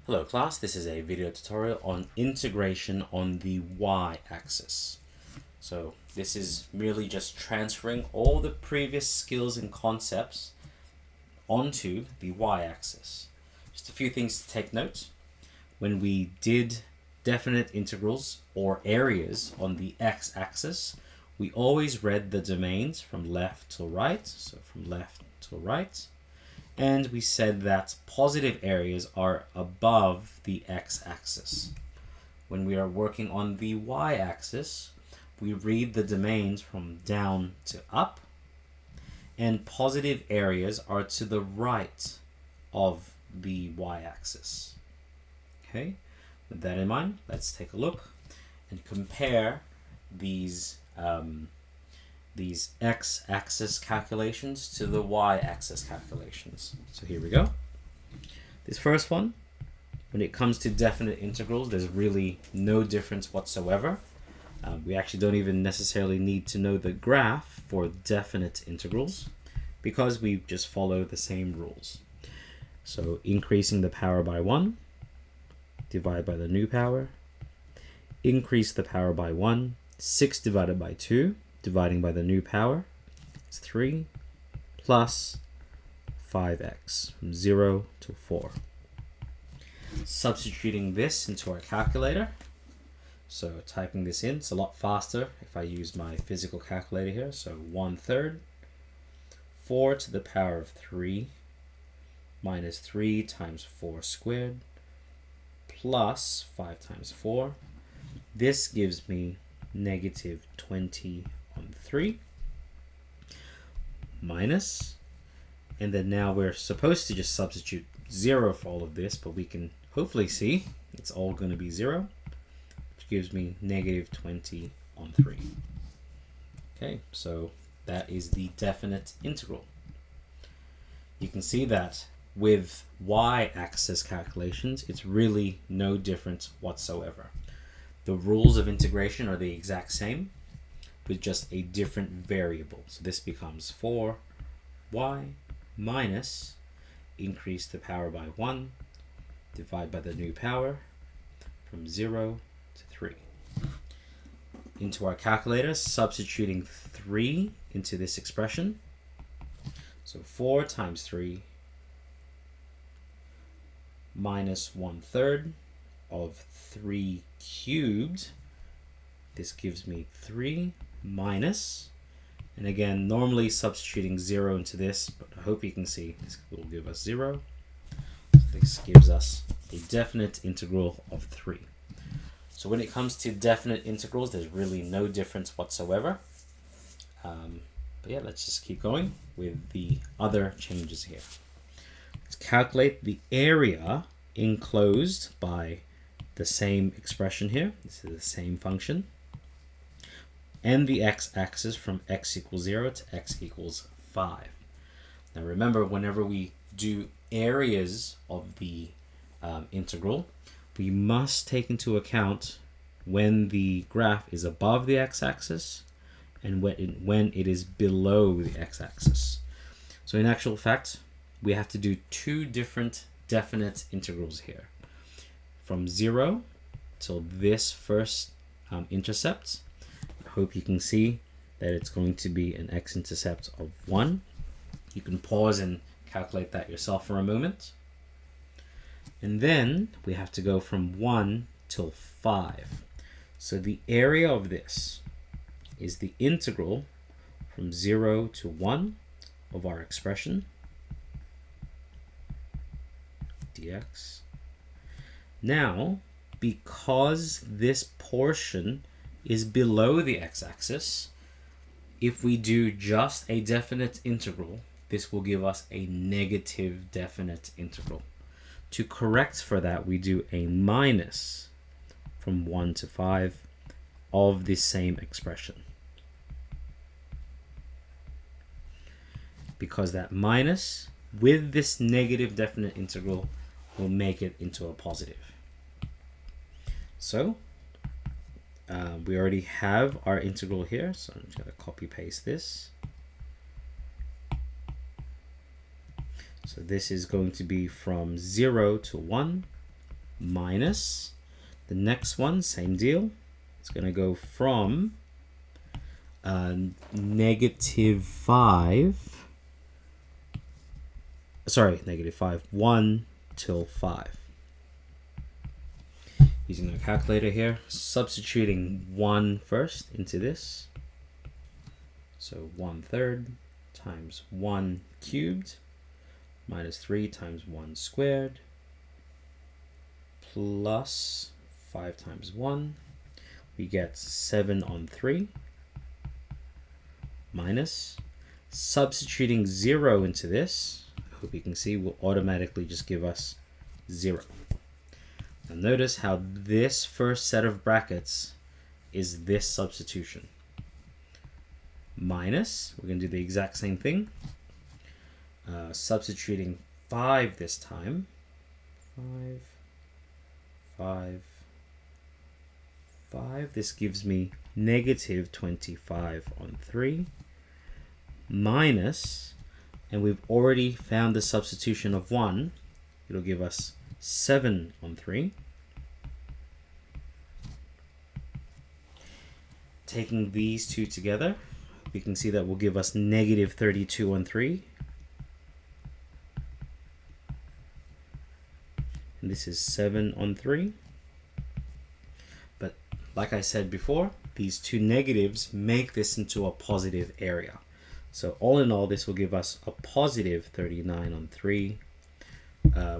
Hello class, this is a video tutorial on integration on the y-axis. So this is merely just transferring all the previous skills and concepts onto the y-axis. Just a few things to take note. When we did definite integrals or areas on the x-axis, we always read the domains from left to right, so from left to right. And we said that positive areas are above the x-axis. When we are working on the y-axis, we read the domains from down to up, and positive areas are to the right of the y-axis. Okay, with that in mind, let's take a look and compare these x-axis calculations to the y-axis calculations. So here we go. This first one, when it comes to definite integrals, there's really no difference whatsoever. We actually don't even necessarily need to know the graph for definite integrals because we just follow the same rules. So increasing the power by 1, divide by the new power, increase the power by 1, 6 divided by 2, dividing by the new power, is 3 plus 5x from 0 to 4. Substituting this into our calculator. So typing this in, it's a lot faster if I use my physical calculator here. So 1/3, 4 to the power of 3 minus 3 times 4 squared plus 5 times 4. This gives me negative 20 on 3 minus, and then now we're supposed to just substitute 0 for all of this, but we can hopefully see it's all going to be 0, which gives me negative 20 on 3. Okay, so that is the definite integral. You can see that with y-axis calculations, it's really no difference whatsoever. The rules of integration are the exact same, with just a different variable. So this becomes 4y minus increase the power by 1, divide by the new power from 0 to 3. Into our calculator, substituting 3 into this expression. So 4 times 3 minus 1/3 of 3 cubed. This gives me 3 minus, and again, normally substituting 0 into this, but I hope you can see this will give us 0. So this gives us a definite integral of 3. So when it comes to definite integrals, there's really no difference whatsoever. But yeah, let's just keep going with the other changes here. Let's calculate the area enclosed by the same expression here. This is the same function. And the x-axis from x equals 0 to x equals 5. Now remember, whenever we do areas of the integral, we must take into account when the graph is above the x-axis and when it is below the x-axis. So in actual fact, we have to do two different definite integrals here. From 0 till this first intercept. I hope you can see that it's going to be an x-intercept of 1. You can pause and calculate that yourself for a moment. And then we have to go from 1 till 5. So the area of this is the integral from 0 to 1 of our expression, dx. Now, because this portion is below the x-axis, if we do just a definite integral, this will give us a negative definite integral. To correct for that, we do a minus from 1 to 5 of this same expression. Because that minus with this negative definite integral will make it into a positive. So we already have our integral here, so I'm just going to copy paste this. So this is going to be from 0 to 1 minus the next one, same deal. It's going to go from -1 till 5. Using a calculator here, substituting 1 first into this. So 1/3 times 1 cubed minus 3 times 1 squared plus 5 times 1. We get 7/3 minus, substituting 0 into this, I hope you can see, will automatically just give us 0. Now notice how this first set of brackets is this substitution. Minus, we're going to do the exact same thing. Substituting 5 this time. 5. This gives me -25/3 minus, and we've already found the substitution of 1. It'll give us 7/3. Taking these two together, we can see that will give us -32/3. And this is 7/3. But like I said before, these two negatives make this into a positive area. So all in all, this will give us a positive 39/3,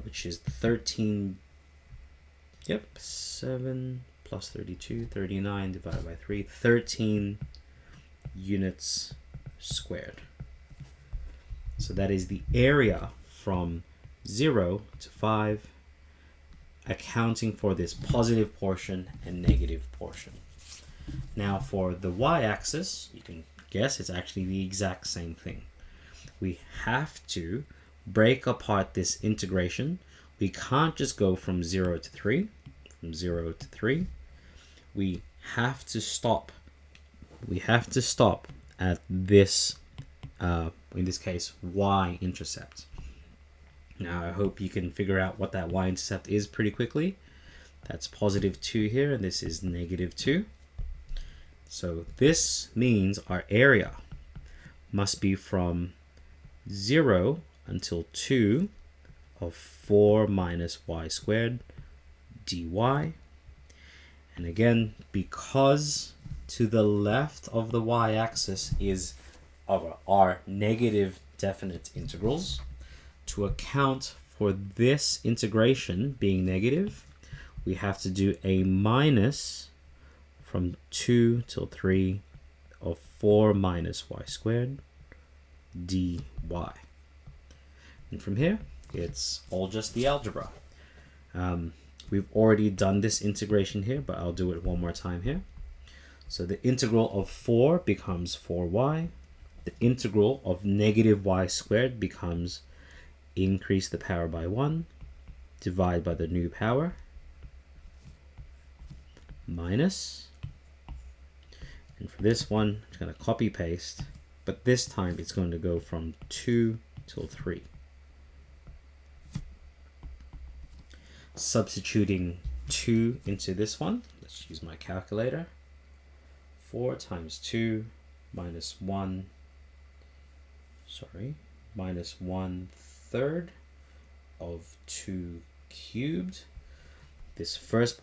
which is 13, 7 plus 32, 39 divided by 3, 13 units squared. So that is the area from 0 to 5, accounting for this positive portion and negative portion. Now for the y-axis, you can guess it's actually the exact same thing. We have to break apart this integration. We can't just go from 0 to 3. From 0 to 3. We have to stop. We have to stop at this, in this case, y-intercept. Now I hope you can figure out what that y-intercept is pretty quickly. That's +2 here, and this is -2. So this means our area must be from 0 until 2 of 4 minus y squared dy. And again, because to the left of the y-axis is our negative definite integrals, to account for this integration being negative, we have to do a minus from 2 till 3 of 4 minus y squared dy. And from here, it's all just the algebra. We've already done this integration here, but I'll do it one more time here. So the integral of 4 becomes 4y. The integral of -y squared becomes increase the power by 1, divide by the new power, minus, and for this one, I'm just going to copy paste, but this time it's going to go from 2 till 3. Substituting 2 into this one, let's use my calculator. 4 times 2 minus 1, minus 1/3 of 2 cubed. This first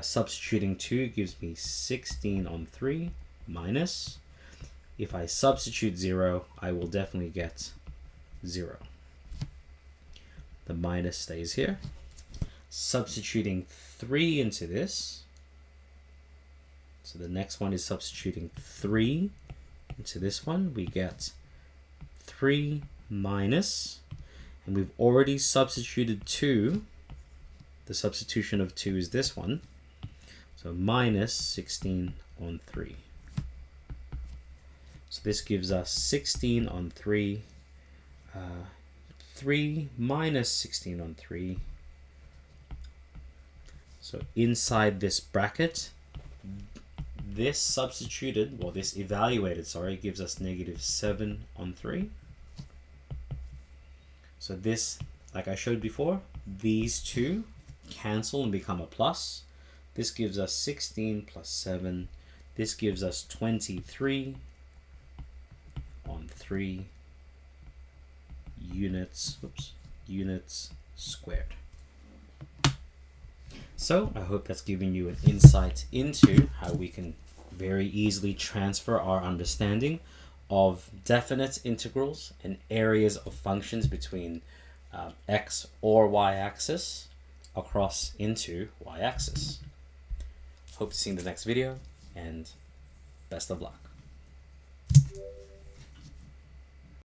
substituting 2 gives me 16/3 minus. If I substitute 0, I will definitely get 0. The minus stays here. Substituting 3 into this. So the next one is substituting 3 into this one. We get 3 minus, and we've already substituted 2. The substitution of 2 is this one. So minus 16/3. So this gives us 16/3. 3 minus 16/3. So inside this bracket, this substituted, well, this evaluated, gives us -7/3. So this, like I showed before, these two cancel and become a plus. This gives us 16 plus 7. This gives us 23 on 3 units, units squared. So I hope that's given you an insight into how we can very easily transfer our understanding of definite integrals and areas of functions between x or y-axis across into y-axis. Hope to see you in the next video, and best of luck.